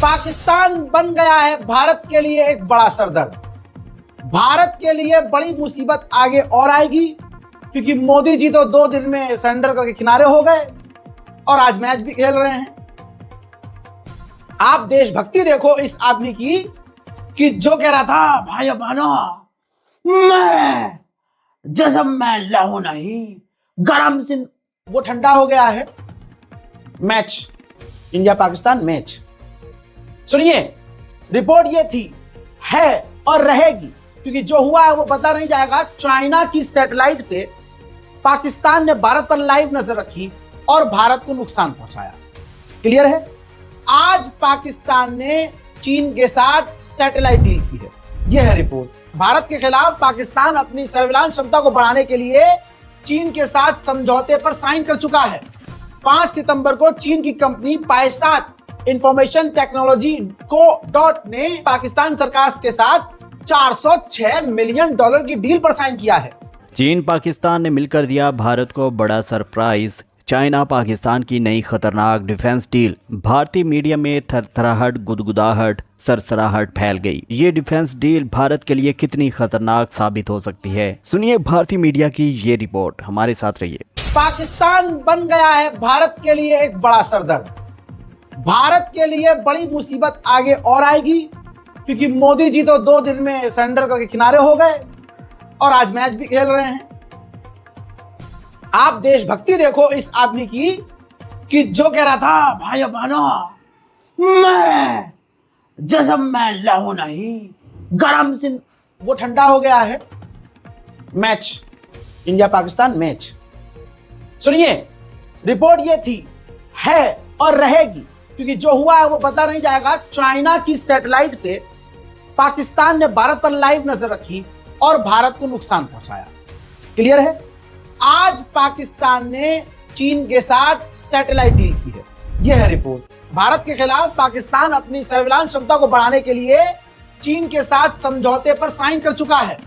पाकिस्तान बन गया है भारत के लिए एक बड़ा सरदर्द। भारत के लिए बड़ी मुसीबत आगे और आएगी, क्योंकि मोदी जी तो 2 दिन में सरेंडर करके किनारे हो गए और आज मैच भी खेल रहे हैं। आप देशभक्ति देखो इस आदमी की, कि जो कह रहा था भाई बहनों मैं जैसे मैं लहू नहीं गरम सिंह, वो ठंडा हो गया है। मैच इंडिया पाकिस्तान मैच, सुनिए रिपोर्ट ये थी, है और रहेगी, क्योंकि जो हुआ है वो पता नहीं जाएगा। चाइना की सैटेलाइट से पाकिस्तान ने भारत पर लाइव नजर रखी और भारत को नुकसान पहुंचाया। क्लियर है। आज पाकिस्तान ने चीन के साथ सैटेलाइट डील की है, यह है रिपोर्ट। भारत के खिलाफ पाकिस्तान अपनी सर्विलांस क्षमता को बढ़ाने के लिए चीन के साथ समझौते पर साइन कर चुका है। 5 सितंबर को चीन की कंपनी पायसात इंफॉर्मेशन टेक्नोलॉजी को डॉट ने पाकिस्तान सरकार के साथ $406 मिलियन की डील पर साइन किया है। चीन पाकिस्तान ने मिलकर दिया भारत को बड़ा सरप्राइज। चाइना पाकिस्तान की नई खतरनाक डिफेंस डील। भारतीय मीडिया में थरथराहट, गुदगुदाहट, सरसराहट फैल गई। ये डिफेंस डील भारत के लिए कितनी खतरनाक साबित हो सकती है, सुनिए भारतीय मीडिया की ये रिपोर्ट। हमारे साथ रहिए। पाकिस्तान बन गया है भारत के लिए एक बड़ा सरदर्द। भारत के लिए बड़ी मुसीबत आगे और आएगी, क्योंकि मोदी जी तो 2 दिन में सरेंडर करके किनारे हो गए और आज मैच भी खेल रहे हैं। आप देशभक्ति देखो इस आदमी की, कि जो कह रहा था भाई बहनों मैं जैसे मैं लहू नहीं गरम सिंह, वो ठंडा हो गया है। मैच इंडिया पाकिस्तान मैच, सुनिए रिपोर्ट ये थी, है और रहेगी, क्योंकि जो हुआ है वो पता नहीं जाएगा। चाइना की सैटेलाइट से पाकिस्तान ने भारत पर लाइव नजर रखी और भारत को नुकसान पहुंचाया। क्लियर है। आज पाकिस्तान ने चीन के साथ सैटेलाइट डील की है, यह है रिपोर्ट। भारत के खिलाफ पाकिस्तान अपनी सर्विलांस क्षमता को बढ़ाने के लिए चीन के साथ समझौते पर साइन कर चुका है।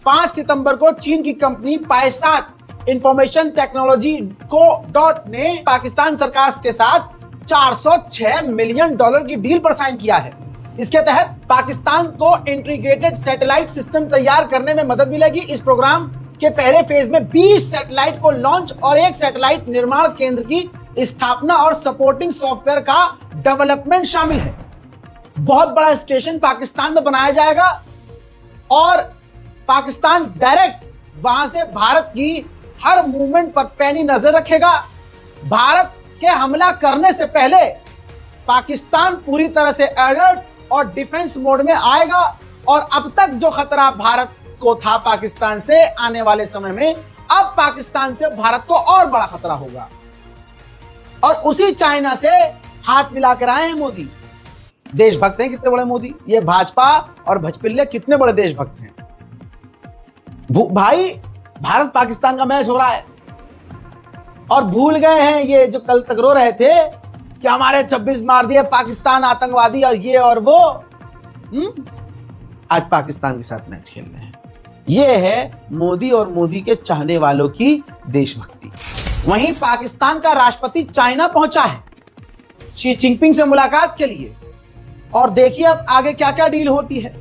5 सितंबर को चीन की कंपनी पायसात इंफॉर्मेशन टेक्नोलॉजी को डॉट ने पाकिस्तान सरकार के साथ $406 मिलियन की डील पर साइन किया है। इसके तहत पाकिस्तान को इंटीग्रेटेड सैटेलाइट सिस्टम तैयार करने में मदद मिलेगी। इस प्रोग्राम के पहले फेज में 20 सैटेलाइट को लॉन्च और एक सैटेलाइट निर्माण केंद्र की स्थापना और सपोर्टिंग सॉफ्टवेयर का डेवलपमेंट शामिल है। बहुत बड़ा स्टेशन पाकिस्तान में बनाया जाएगा और पाकिस्तान डायरेक्ट वहां से भारत की हर मूवमेंट पर पैनी नजर रखेगा। भारत के हमला करने से पहले पाकिस्तान पूरी तरह से अलर्ट और डिफेंस मोड में आएगा, और अब तक जो खतरा भारत को था पाकिस्तान से, आने वाले समय में अब पाकिस्तान से भारत को और बड़ा खतरा होगा। और उसी चाइना से हाथ मिलाकर आए हैं मोदी। देशभक्त हैं कितने बड़े मोदी। ये भाजपा और भजपिल्ले कितने बड़े देशभक्त हैं। भाई भारत पाकिस्तान का मैच हो रहा है और भूल गए हैं ये जो कल तक रो रहे थे कि हमारे 26 मार दिए पाकिस्तान आतंकवादी और ये और वो। आज पाकिस्तान के साथ मैच खेल रहे हैं। ये है मोदी और मोदी के चाहने वालों की देशभक्ति। वहीं पाकिस्तान का राष्ट्रपति चाइना पहुंचा है शी जिनपिंग से मुलाकात के लिए, और देखिए अब आगे क्या क्या डील होती है।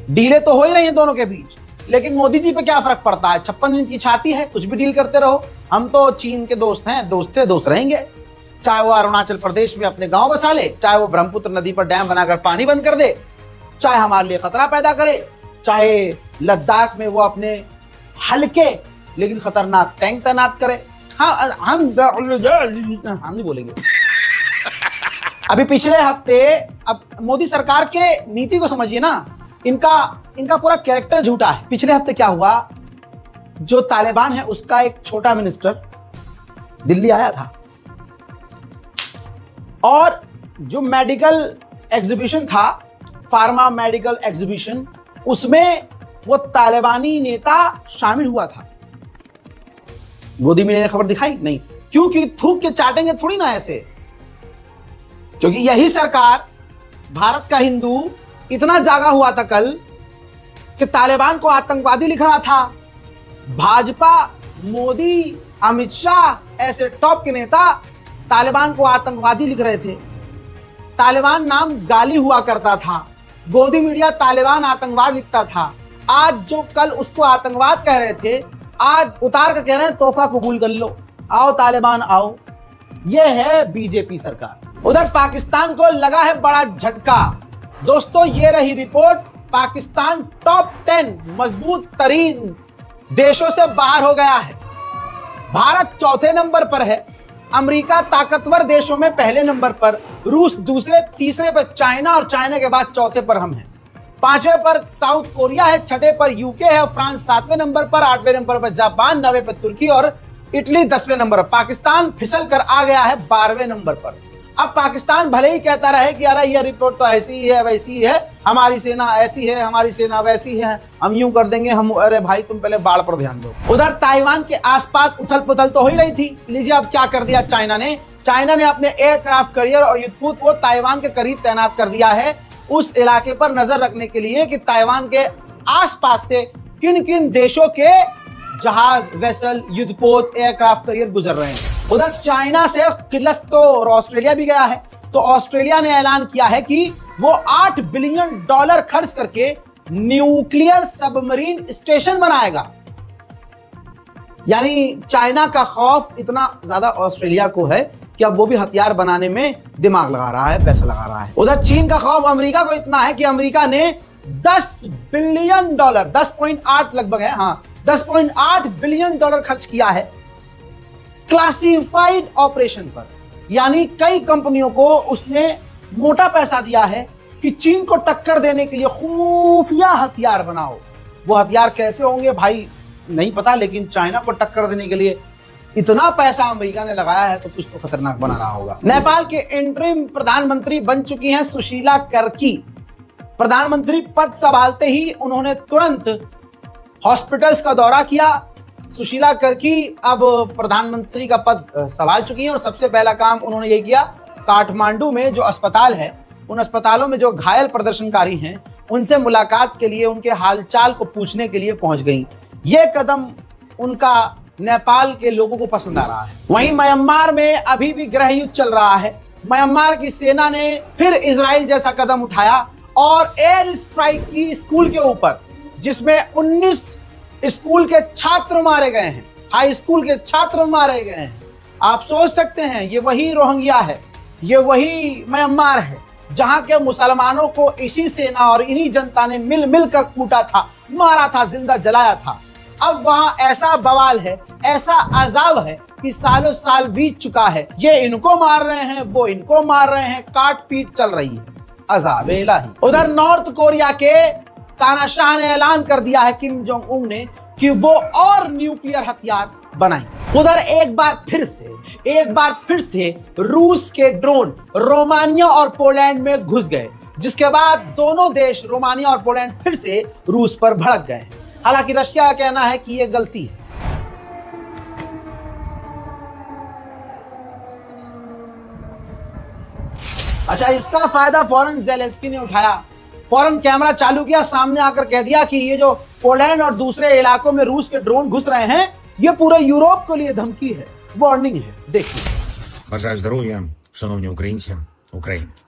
डीलें तो हो ही रही हैं दोनों के बीच, लेकिन मोदी जी पे क्या फर्क पड़ता है। 56 इंच की छाती है, कुछ भी डील करते रहो। हम तो चीन के दोस्त हैं, दोस्त थे दोस्त रहेंगे। चाहे वो अरुणाचल प्रदेश में अपने गांव बसा ले, चाहे वो ब्रह्मपुत्र नदी पर डैम बनाकर पानी बंद कर दे, चाहे हमारे लिए खतरा पैदा करे, चाहे लद्दाख में वो अपने हल्के लेकिन खतरनाक टैंक तैनात करे। हम नहीं बोलेंगे। अभी पिछले हफ्ते, अब मोदी सरकार के नीति को समझिए ना, इनका पूरा कैरेक्टर झूठा है। पिछले हफ्ते क्या हुआ, जो तालिबान है उसका एक छोटा मिनिस्टर दिल्ली आया था और जो मेडिकल एग्जीबिशन था, फार्मा मेडिकल एग्जीबिशन, उसमें वो तालिबानी नेता शामिल हुआ था। गोदी मीडिया ने खबर दिखाई नहीं, क्योंकि थूक के चाटेंगे थोड़ी ना ऐसे, क्योंकि यही सरकार, भारत का हिंदू इतना जागा हुआ था कल कि तालिबान को आतंकवादी लिख रहा था। भाजपा, मोदी, अमित शाह ऐसे टॉप के नेता तालिबान को आतंकवादी लिख रहे थे। तालिबान नाम गाली हुआ करता था, गोदी मीडिया तालिबान आतंकवाद लिखता था। आज जो कल उसको आतंकवाद कह रहे थे, आज उतार कर कह रहे हैं तोहफा कबूल कर लो, आओ तालिबान आओ। यह है बीजेपी सरकार। उधर पाकिस्तान को लगा है बड़ा झटका। दोस्तों ये रही रिपोर्ट, पाकिस्तान टॉप 10 मजबूत तरीन देशों से बाहर हो गया है। भारत चौथे नंबर पर है, अमेरिका ताकतवर देशों में पहले नंबर पर, रूस दूसरे, तीसरे पर चाइना और चाइना के बाद चौथे पर हम हैं। पांचवें पर साउथ कोरिया है, छठे पर यूके है, फ्रांस सातवें नंबर पर, आठवें नंबर पर जापान, नौवें पर तुर्की और इटली 10वें नंबर पर। पाकिस्तान फिसल कर आ गया है 12वें नंबर पर। अब पाकिस्तान भले ही कहता रहे कि अरे ये रिपोर्ट तो ऐसी ही है वैसी ही है, हमारी सेना ऐसी है हमारी सेना वैसी है, हम यूं कर देंगे, हम, अरे भाई तुम पहले बाढ़ पर ध्यान दो। उधर ताइवान के आसपास उथल पुथल तो हो ही रही थी। लीजिए अब क्या कर दिया चाइना ने अपने एयरक्राफ्ट कैरियर और युद्धपोत को ताइवान के करीब तैनात कर दिया है, उस इलाके पर नजर रखने के लिए कि ताइवान के आसपास से किन किन देशों के जहाज, वेसल, युद्धपोत, एयरक्राफ्ट कैरियर गुजर रहे हैं। उधर चाइना से किलस तो ऑस्ट्रेलिया भी गया है, तो ऑस्ट्रेलिया ने ऐलान किया है कि वो $8 बिलियन खर्च करके न्यूक्लियर सबमरीन स्टेशन बनाएगा। यानी चाइना का खौफ इतना ज्यादा ऑस्ट्रेलिया को है कि अब वो भी हथियार बनाने में दिमाग लगा रहा है, पैसा लगा रहा है। उधर चीन का खौफ अमेरिका को इतना है कि अमेरिका ने $10 बिलियन, 10.8 लगभग है, हाँ 10.8 बिलियन खर्च किया है क्लासिफाइड ऑपरेशन पर। यानी कई कंपनियों को उसने मोटा पैसा दिया है कि चीन को टक्कर देने के लिए खुफिया हथियार बनाओ। वो हथियार कैसे होंगे भाई नहीं पता, लेकिन चाइना को टक्कर देने के लिए इतना पैसा अमेरिका ने लगाया है तो कुछ तो खतरनाक बना रहा होगा। नेपाल के इंटरिम प्रधानमंत्री बन चुकी हैं सुशीला कर्की। प्रधानमंत्री पद संभालते ही उन्होंने तुरंत हॉस्पिटल्स का दौरा किया। सुशीला कर्की अब प्रधानमंत्री का पद संभाल चुकी हैं और सबसे पहला काम उन्होंने ये किया, काठमांडू में जो अस्पताल है, उन अस्पतालों में जो घायल प्रदर्शनकारी हैं उनसे मुलाकात के लिए, उनके हालचाल को पूछने के लिए पहुंच गई। ये कदम उनका नेपाल के लोगों को पसंद आ रहा है। वहीं म्यांमार में अभी भी गृह युद्ध चल रहा है। म्यांमार की सेना ने फिर इजराइल जैसा कदम उठाया और एयर स्ट्राइक की स्कूल के ऊपर, जिसमें 19 स्कूल के छात्र मारे गए हैं, हाई स्कूल के छात्र मारे गए हैं। आप सोच सकते हैं ये वही रोहिंग्या है, ये वही म्यांमार है जहां के मुसलमानों को इसी सेना और इन्हीं जनता ने मिल कर कूटा था, मारा था, जिंदा जलाया था। अब वहां ऐसा बवाल है, ऐसा अजाब है कि सालों साल बीत चुका है। ये इनको मार रहे हैं, वो इनको मार रहे हैं, काट पीट चल रही है, अजाब इलाही। उधर नॉर्थ कोरिया के तानाशाह ने ऐलान कर दिया है, किम जोंग उन ने, कि वो और न्यूक्लियर हथियार बनाएंगे। उधर एक बार फिर से रूस के ड्रोन रोमानिया और पोलैंड में घुस गए, जिसके बाद दोनों देश रोमानिया और पोलैंड फिर से रूस पर भड़क गए। हालांकि रशिया का कहना है कि यह गलती है। अच्छा, इसका फायदा फौरन ज़ेलेंस्की ने उठाया, फौरन कैमरा चालू किया, सामने आकर कह दिया कि ये जो पोलैंड और दूसरे इलाकों में रूस के ड्रोन घुस रहे हैं, ये पूरे यूरोप के लिए धमकी है, वार्निंग है। देखिए। Бажаю здоров'я, шановні українці, українки.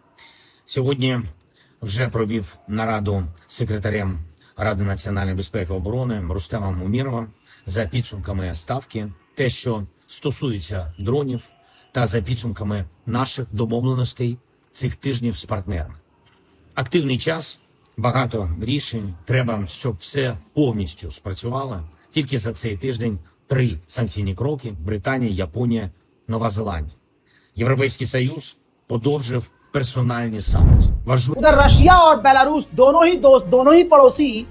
Сьогодні вже провів нараду з секретарем Ради національної безпеки і оборони Рустемом Умєровим за підсумками ставки, те, що стосується дронів, та за підсумками наших домовленостей цих тижнів з партнерами. Активний час, багато рішень, треба, щоб все повністю спрацювало. Тільки за цей тиждень 3 санкційні кроки – Британія, Японія, Нова Зеландія. Європейський Союз подовжив персональні санкції. उधर रशिया और बेलारूस दोनों ही दोस्त, दोनों ही पड़ोसी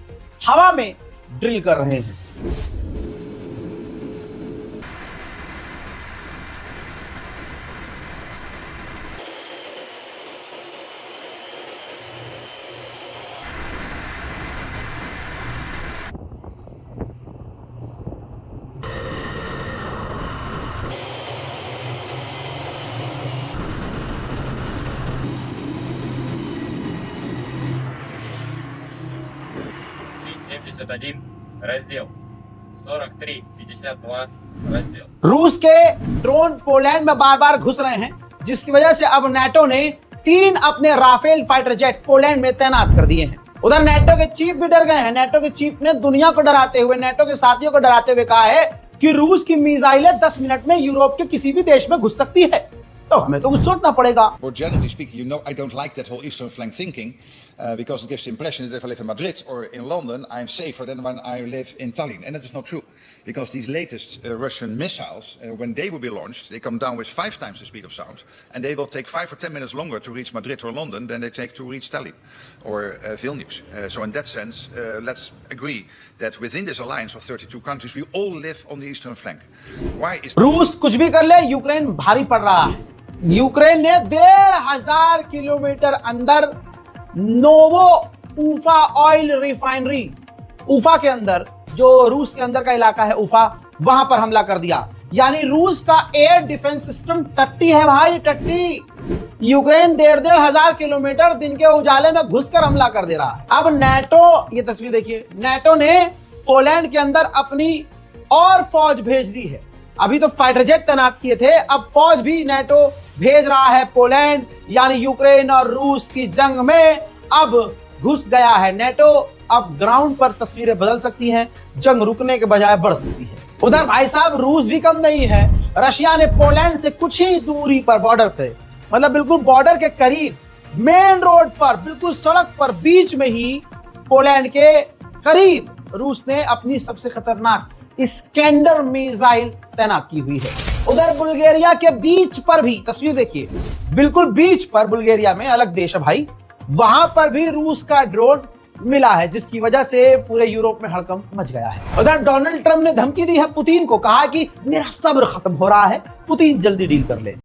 हवा में ड्रिल कर रहे हैं। Раздел 43-52 раздел। रूस के ड्रोन पोलैंड में बार बार घुस रहे हैं, जिसकी वजह से अब नाटो ने 3 अपने राफेल फाइटर जेट पोलैंड में तैनात कर दिए हैं। उधर नेटो के चीफ भी डर गए हैं। नेटो के चीफ ने दुनिया को डराते हुए, नेटो के साथियों को डराते हुए कहा है कि रूस की मिसाइलें 10 मिनट में यूरोप के किसी भी देश में घुस सकती है। तो हमें तो कुछ सोचना पड़ेगा। More generally speaking, I don't like that whole Eastern flank thinking because it gives the impression that if I live in Madrid or in London, I'm safer than when I live in Tallinn. And that is not true because these latest Russian missiles, when they will be launched, they come down with 5 times the speed of sound and they will take 5 or 10 minutes longer to reach Madrid or London than they take to reach Tallinn or Vilnius. So in that sense, let's agree that within this alliance of 32 countries, we all live on the Eastern flank. Why is रूस कुछ भी कर ले, Ukraine भारी पड़ रहा है। Ukraine ने 1500 किलोमीटर अंदर नोवो उफा ऑयल रिफाइनरी, उफा के अंदर, जो रूस के अंदर का इलाका है उफा, वहां पर हमला कर दिया। यानी रूस का एयर डिफेंस सिस्टम टट्टी है भाई, टट्टी। यूक्रेन 1500 किलोमीटर दिन के उजाले में घुसकर हमला कर दे रहा है। अब नेटो, ये तस्वीर देखिए, नेटो ने पोलैंड के अंदर अपनी और फौज भेज दी है। अभी तो फाइटर जेट तैनात किए थे, अब फौज भी नेटो भेज रहा है पोलैंड, यानी यूक्रेन और रूस की जंग में अब घुस गया है नेटो। अब ग्राउंड पर तस्वीरें बदल सकती हैं, जंग रुकने के बजाय बढ़ सकती है। उधर भाई साहब रूस भी कम नहीं है। रशिया ने पोलैंड से कुछ ही दूरी पर, बॉर्डर पे, मतलब बिल्कुल बॉर्डर के करीब, मेन रोड पर, बिल्कुल सड़क पर, बीच में ही, पोलैंड के करीब रूस ने अपनी सबसे खतरनाक स्कैंडर मिसाइल तैनात की हुई है। उधर बुल्गारिया के बीच पर भी, तस्वीर देखिए, बिल्कुल बीच पर, बुल्गारिया में अलग देश है भाई, वहां पर भी रूस का ड्रोन मिला है, जिसकी वजह से पूरे यूरोप में हड़कंप मच गया है। उधर डोनाल्ड ट्रंप ने धमकी दी है पुतिन को, कहा कि मेरा सब्र खत्म हो रहा है, पुतिन जल्दी डील कर ले।